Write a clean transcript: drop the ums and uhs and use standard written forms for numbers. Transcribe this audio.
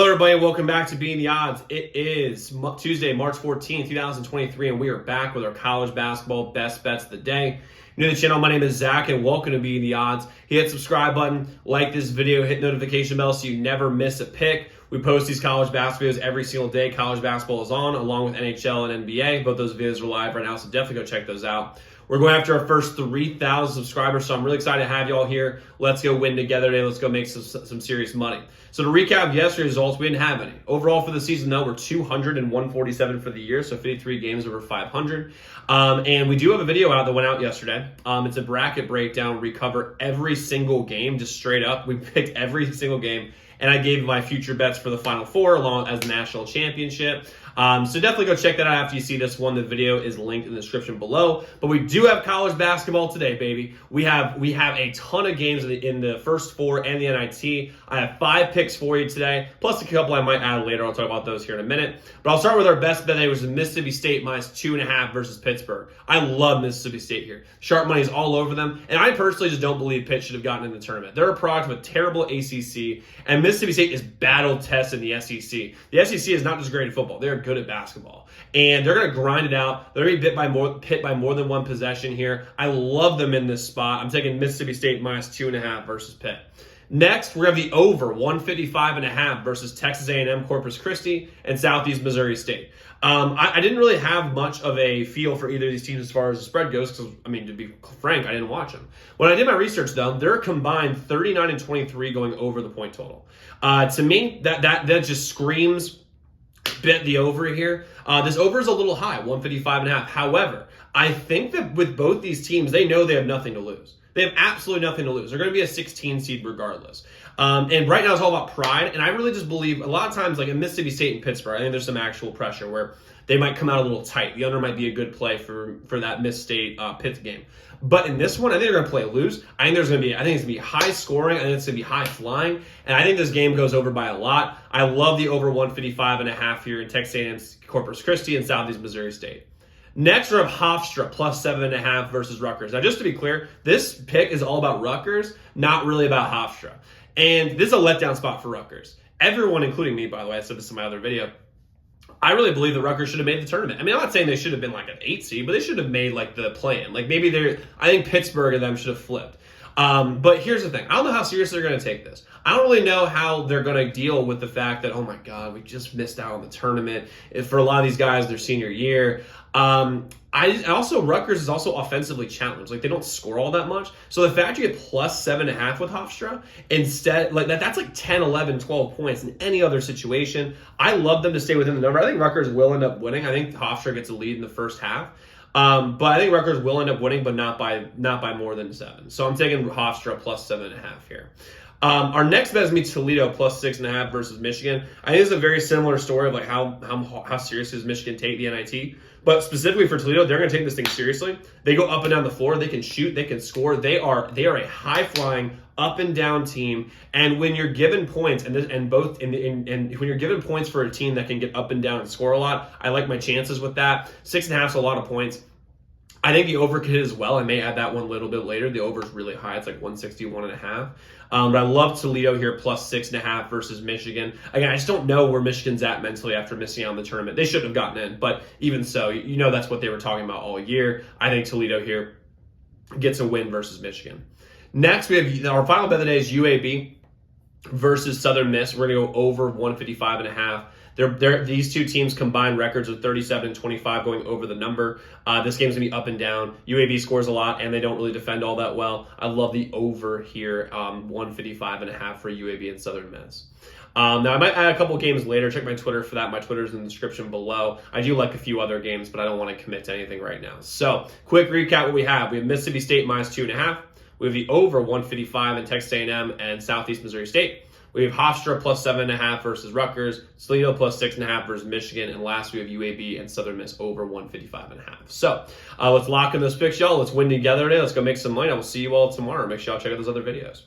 everybody. Welcome back to Being the Odds. It is Tuesday, March 14th, 2023, and we are back with our college basketball best bets of the day. New to the channel, my name is Zach, and welcome to Being the Odds. Hit the subscribe button, like this video, hit notification bell so you never miss a pick. We post these college basketball videos every single day. College basketball is on, along with NHL and NBA. Both those videos are live right now, so definitely go check those out. We're going after our first 3,000 subscribers, so I'm really excited to have y'all here. Let's go win together today. Let's go make some serious money. So to recap yesterday's results, we didn't have any. Overall for the season, though, we're 200 and 147 for the year, so 53 games over 500. And we do have a video out that went out yesterday. It's a bracket breakdown. We cover every single game, just straight up. We picked every single game, and I gave my future bets for the Final Four along as the national championship. So definitely go check that out after you see this one. The video is linked in the description below. But we do have college basketball today, baby. We have a ton of games in the first four and the NIT. I have 5 picks for you today, plus a couple I might add later. I'll talk about those here in a minute. But I'll start with our best bet today, which is Mississippi State minus 2.5 versus Pittsburgh. I love Mississippi State here. Sharp money is all over them. And I personally just don't believe Pitt should have gotten in the tournament. They're a product of a terrible ACC, and Mississippi State is battle-tested in the SEC. The SEC is not just great at football. They're good at basketball, and they're going to grind it out. They're going to be hit by more than one possession here. I love them in this spot. I'm taking Mississippi State minus 2.5 versus Pitt. Next, we're going to have the over 155.5 versus Texas A&M, Corpus Christi, and Southeast Missouri State. I didn't really have much of a feel for either of these teams as far as the spread goes because, I mean, to be frank, I didn't watch them. When I did my research, though, they're combined 39 and 23 going over the point total. To me, that just screams bet the over here. This over is a little high, 155.5. However, I think that with both these teams, they know they have nothing to lose. They have absolutely nothing to lose. They're going to be a 16 seed regardless. And right now it's all about pride. And I really just believe a lot of times, like in Mississippi State and Pittsburgh, I think there's some actual pressure where they might come out a little tight. The under might be a good play for that Miss State Pitt game. But in this one, I think they're going to play loose. I think it's going to be high scoring. I think it's going to be high flying. And I think this game goes over by a lot. I love the over 155.5 here in Texas A&M, Corpus Christi, and Southeast Missouri State. Next, we're up Hofstra plus 7.5 versus Rutgers. Now, just to be clear, this pick is all about Rutgers, not really about Hofstra. And this is a letdown spot for Rutgers. Everyone, including me, by the way, I said this in my other video, I really believe the Rutgers should have made the tournament. I mean, I'm not saying they should have been like an 8 seed, but they should have made like the play-in. Like maybe I think Pittsburgh and them should have flipped. But here's the thing. I don't know how serious they're going to take this. I don't really know how they're going to deal with the fact that, oh my God, we just missed out on the tournament. For a lot of these guys, their senior year. Rutgers is also offensively challenged. Like they don't score all that much. So the fact you get plus 7.5 with Hofstra instead, like that's like 10, 11, 12 points in any other situation. I love them to stay within the number. I think Rutgers will end up winning. I think Hofstra gets a lead in the first half. But I think Rutgers will end up winning, but not by more than 7. So I'm taking Hofstra plus 7.5 here. Our next bet is me Toledo plus 6.5 versus Michigan. I think it's a very similar story of like how serious does Michigan take the NIT. But specifically for Toledo, they're going to take this thing seriously. They go up and down the floor. They can shoot. They can score. They are a high flying up and down team. And when you're given points and when you're given points for a team that can get up and down and score a lot, I like my chances with that. 6.5 is a lot of points. I think the over could hit as well. I may add that one a little bit later. The over is really high. It's like 161.5. But I love Toledo here plus 6.5 versus Michigan. Again, I just don't know where Michigan's at mentally after missing out on the tournament. They shouldn't have gotten in, but even so, you know that's what they were talking about all year. I think Toledo here gets a win versus Michigan. Next, we have our final bet of the day is UAB versus Southern Miss. We're going to go over 155.5. These two teams combined records of 37 and 25 going over the number. This game's going to be up and down. UAB scores a lot, and they don't really defend all that well. I love the over here, 155.5 for UAB and Southern Miss. Now, I might add a couple games later. Check my Twitter for that. My Twitter's in the description below. I do like a few other games, but I don't want to commit to anything right now. So, quick recap what we have. We have Mississippi State minus 2.5. We have the over 155 in Texas A&M and Southeast Missouri State. We have Hofstra plus 7.5 versus Rutgers, Toledo plus 6.5 versus Michigan, and last we have UAB and Southern Miss over 155.5. So let's lock in those picks, y'all. Let's win together today. Let's go make some money. I will see you all tomorrow. Make sure y'all check out those other videos.